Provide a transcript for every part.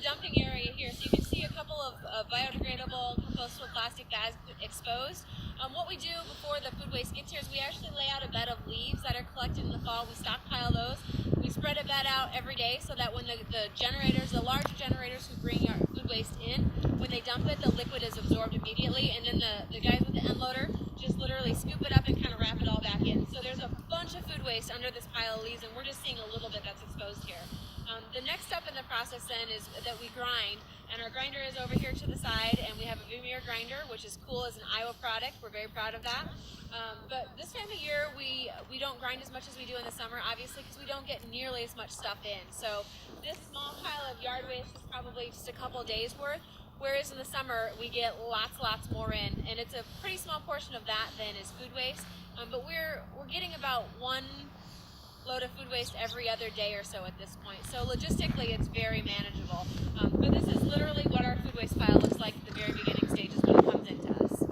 dumping area here. So you can see a couple of biodegradable compostable plastic bags exposed. What we do before the food waste gets here is we actually lay out a bed of leaves that are collected in the fall. We stockpile those. We spread a bed out every day so that when the generators, the large generators who bring our food waste in, when they dump it, the liquid is absorbed immediately, and then the guys with the end loader just literally scoop it up and kind of wrap it all back in. So there's a bunch of food waste under this pile of leaves, and we're just seeing a little bit that's exposed here. The next step in the process then is that we grind, and our grinder is over here to the side, and we have a Vermeer grinder, which is cool as an Iowa product. We're very proud of that. But this time of year, we don't grind as much as we do in the summer, obviously, because we don't get nearly as much stuff in. So this small pile of yard waste is probably just a couple days worth, whereas in the summer, we get lots more in, and it's a pretty small portion of that then is food waste. But we're getting about one load of food waste every other day or so at this point. So logistically, it's very manageable. But this is literally what our food waste pile looks like at the very beginning stages when it comes into us.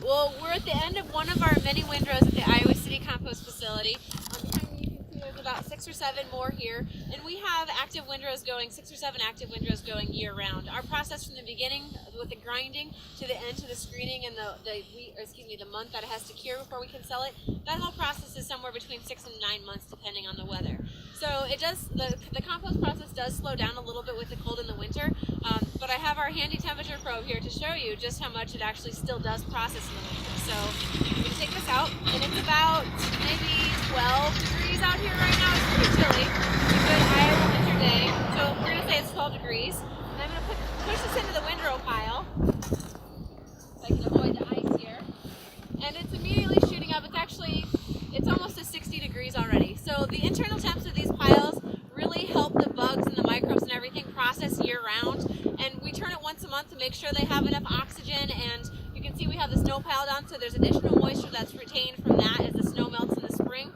Well, we're at the end of one of our many windrows at the Iowa City Compost Facility. Behind me, you can see there's about 6 or 7 more here, and we have active windrows going, 6 or 7 active windrows going year-round. Our process from the beginning with the grinding to the end to the screening and the month that it has to cure before we can sell it, that whole process is somewhere between 6 and 9 months depending on the weather. So it does, the compost process does slow down a little bit with the cold in the winter, but I have our handy temperature probe here to show you just how much it actually still does process in the winter. So we can take this out, and it's about maybe 12 degrees out here right now. It's pretty chilly. It's a good Iowa winter day. So we're going to say it's 12 degrees. And I'm going to push this into the windrow pile so I can avoid the ice here. And it's immediately shooting up. It's almost to 60 degrees already. So the internal temps of these piles really help the bugs and the microbes and everything process year-round. And we turn it once a month to make sure they have enough oxygen. And you can see we have the snow piled on, so there's additional moisture that's retained from that as the snow melts in the spring.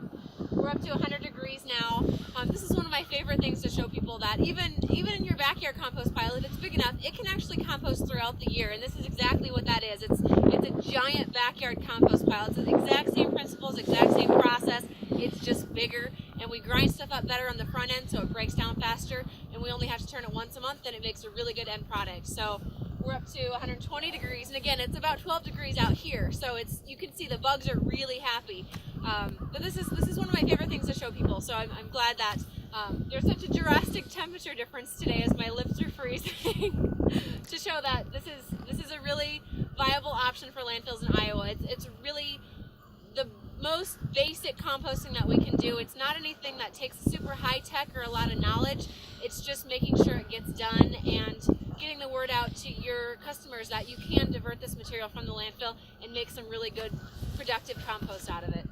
We're up to 100 degrees now. This is one of my favorite things to show people that even in your backyard compost pile, if it's big enough, it can actually compost throughout the year. And this is exactly what that is. It's a giant backyard compost pile. It's the exact same principles, exact same process. It's just bigger, and we grind stuff up better on the front end so it breaks down faster, and we only have to turn it once a month, and it makes a really good end product. So we're up to 120 degrees, and again, it's about 12 degrees out here, so you can see the bugs are really happy. But this is one of my favorite things to show people, so I'm glad that there's such a drastic temperature difference today as my lips are freezing to show that this is a really viable option for landfills in Iowa. It's really the most basic composting that we can do. It's not anything that takes super high tech or a lot of knowledge. It's just making sure it gets done and getting the word out to your customers that you can divert this material from the landfill and make some really good productive compost out of it.